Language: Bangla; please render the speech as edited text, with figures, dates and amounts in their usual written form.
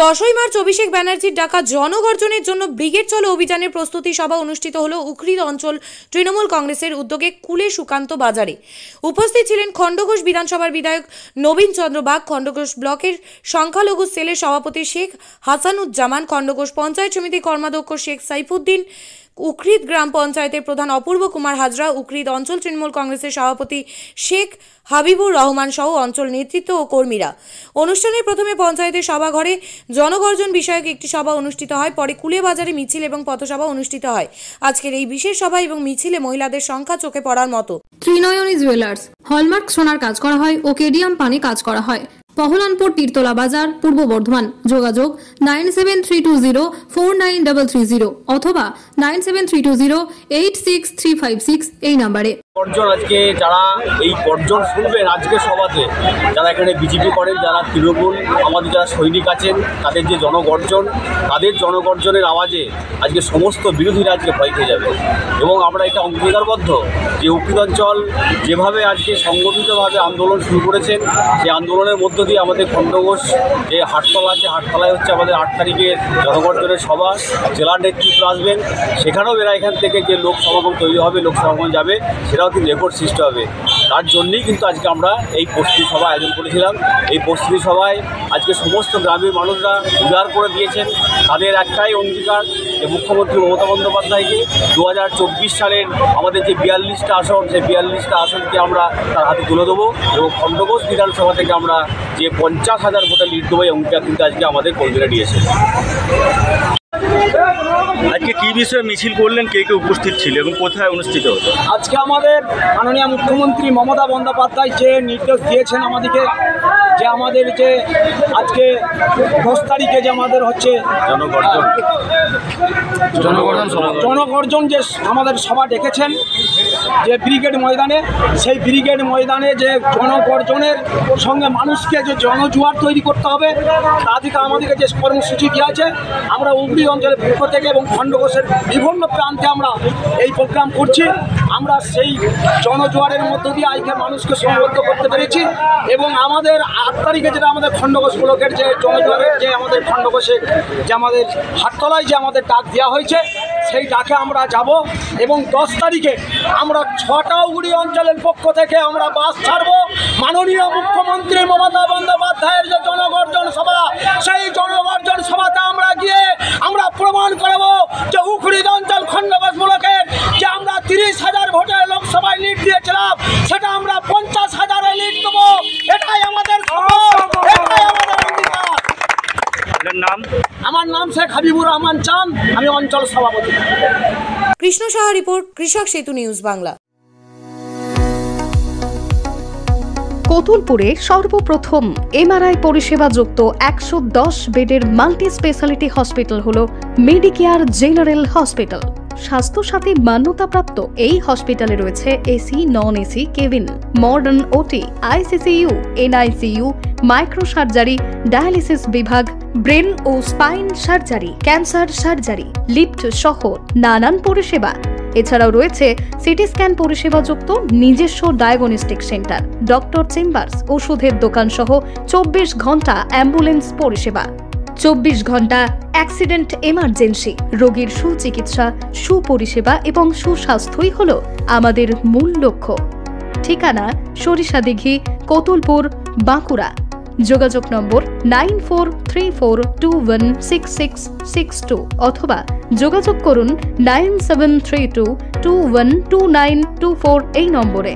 10ই মার্চ অভিষেক ব্যানার্জির ডাকা জনগর্জনের জন্য ব্রিগেড চলো অভিযানের প্রস্তুতি সভা অনুষ্ঠিত হলো উখরিদ অঞ্চল তৃণমূল কংগ্রেসের উদ্যোগে কুলে সুকান্ত বাজারে। উপস্থিত ছিলেন খণ্ডঘোষ বিধানসভার বিধায়ক নবীন চন্দ্র বাগ, খণ্ডঘোষ ব্লকের সংখ্যালঘু সেলের সভাপতি শেখ হাসানুজ্জামান, খণ্ডঘোষ পঞ্চায়েত সমিতির কর্মাধ্যক্ষ শেখ সাইফুদ্দিন, উখরিদ গ্রাম পঞ্চায়েতের প্রধান অপূর্ব কুমার হাজরা, উখরিদ অঞ্চল তৃণমূল কংগ্রেসের সভাপতি শেখ হাবিবুর রহমান সহ অঞ্চল নেতৃত্ব ও কর্মীরা। অনুষ্ঠানের প্রথমে পঞ্চায়েতের সভাঘরে জনগর্জন বিষয়ক একটি সভা অনুষ্ঠিত হয়, পরে কুলে বাজারে মিছিল এবং পথসভা অনুষ্ঠিত হয়। আজকের এই বিশেষ সভা এবং মিছিলে মহিলাদের সংখ্যা চোখে পড়ার মতো। ত্রিনয়নী জুয়েলার্স, হলমার্ক সোনার কাজ করা হয় ও কেডিয়াম পানি কাজ করা হয়। পহলানপুর তীরতলা বাজার, পূর্ব বর্ধমান। যোগাযোগ 9732049330 অথবা 9732086356 এই নম্বরে। গর্জন আজকে যারা এই গর্জন শুনবেন আজকে সভাতে, যারা এখানে বিজেপি করেন, যারা তৃণমূল, আমাদের যারা সৈনিক আছেন, তাদের যে জনগর্জন, তাদের জনগর্জনের আওয়াজে আজকে সমস্ত বিরোধীরা আজকে ভয় খেয়ে যাবে। এবং আমরা এটা অঙ্গীকারবদ্ধ যে উখরিদ অঞ্চল যেভাবে আজকে সংগঠিতভাবে আন্দোলন শুরু করেছেন, সেই আন্দোলনের মধ্য দিয়ে আমাদের খণ্ডঘোষ যে হাটতলা আছে, হাটতলায় হচ্ছে আমাদের 8 তারিখের জনগর্জনের সভা। জেলার নেতৃত্ব আসবেন, সেখানেও এরা এখান থেকে যে লোক সমাগম তৈরি হবে, লোক সমাগম যাবে, সেটাও কিন্তু রেকর্ড সৃষ্টি হবে। তার জন্যই কিন্তু আজকে আমরা এই প্রস্তুতি সভা আয়োজন করেছিলাম। এই প্রস্তুতি সভায় আজকে সমস্ত গ্রামের মানুষরা উজাড় করে দিয়েছেন তাদের একটাই অঙ্গীকার যে মুখ্যমন্ত্রী মমতা বন্দ্যোপাধ্যায়কে 2024 সালের আমাদের যে 42টা আসন, সেই 42টা আসনকে আমরা তার হাতে তুলে দেবো এবং খণ্ডঘোষ বিধানসভা থেকে আমরা যে 50,000 ভোটে লিড দেবো, এই অঙ্গীকার কিন্তু আজকে আমাদের কর্মীরা নিয়েছে। আজকে কি বিষয়ে মিছিল করলেন, কে কে উপস্থিত ছিল এবং কোথায় অনুষ্ঠিত হলো? আজকে আমাদের মাননীয় মুখ্যমন্ত্রী মমতা বন্দ্যোপাধ্যায় যে নির্দেশ দিয়েছেন আমাদেরকে, যে আমাদের যে আজকে 10 তারিখে যে আমাদের হচ্ছে জনগর্জন যে আমাদের সভা ডেকেছেন যে ব্রিগেড ময়দানে, সেই ব্রিগেড ময়দানে যে জনগর্জনের সঙ্গে মানুষকে যে জনজোয়ার তৈরি করতে হবে, তা থেকে আমাদেরকে যে কর্মসূচি দেওয়া আছে, আমরা উখরিদ অঞ্চলের পক্ষ থেকে এবং খণ্ডঘোষের বিভিন্ন প্রান্তে আমরা এই প্রোগ্রাম করছি। আমরা সেই জনজোয়ারের মধ্য দিয়ে আজকে মানুষকে সংবদ্ধ করতে পেরেছি এবং আমাদের 8 তারিখে যেটা আমাদের খণ্ডঘোষ ব্লকের যে জনজোয়ারের যে আমাদের খণ্ডঘোষে যে আমাদের হাটতলায় যে আমাদের ডাক দেওয়া হয়েছে, সেই ডাকে আমরা যাব এবং 10 তারিখে আমরা 6টা উখরিদ অঞ্চলের পক্ষ থেকে আমরা বাস ছাড়ব। মাননীয় মুখ্যমন্ত্রী মমতা বন্দ্যোপাধ্যায়ের যে জনগর্জন সভা, সেই জনগর্জন সভাতে আমরা গিয়ে আমরা প্রমাণ করব যে উখরিদ অঞ্চল খণ্ডঘোষ ব্লকের যে আমরা 30,000 ভোটের লোকসভায় লিড দিয়েছিলাম, সেটা আমরা 50,000-এ লিড দেবো। এটাই আমাদের নাম? আমার নাম শেখ হাবিবুর রহমান চাঁদ, আমি অঞ্চল সভাপতি। কৃষ্ণ সাহা রিপোর্ট, কৃষক সেতু নিউজ বাংলা। কোতুলপুরে সর্বপ্রথম এমআরআই পরিষেবা যুক্ত 110 বেডের মাল্টি স্পেশালিটি হসপিটাল হল মেডিকেয়ার জেনারেল হসপিটাল। স্বাস্থ্যসাথী মান্যতাপ্রাপ্ত এই হসপিটালে রয়েছে AC, non AC cabin, modern OT, ICCU, NICU, micro surgery, dialysis বিভাগ, ব্রেন ও spine surgery, cancer surgery, lift সহ নানান পরিষেবা। এছাড়াও রয়েছে সিটি স্ক্যান পরিষেবা যুক্ত নিজস্ব ডায়াগনস্টিক সেন্টার, ডক্টর চেম্বার্স, ওষুধের দোকান সহ 24 ঘন্টা অ্যাম্বুলেন্স পরিষেবা, 24 ঘন্টা অ্যাক্সিডেন্ট এমার্জেন্সি। রোগীর সুচিকিৎসা, সুপরিষেবা এবং সুস্বাস্থ্যই হল আমাদের মূল লক্ষ্য। ঠিকানা সরিষাদিঘি, কোতুলপুর, বাঁকুড়া। যোগাযোগ নম্বর 9434216662 অথবা যোগাযোগ করুন 9732212924 এই নম্বরে।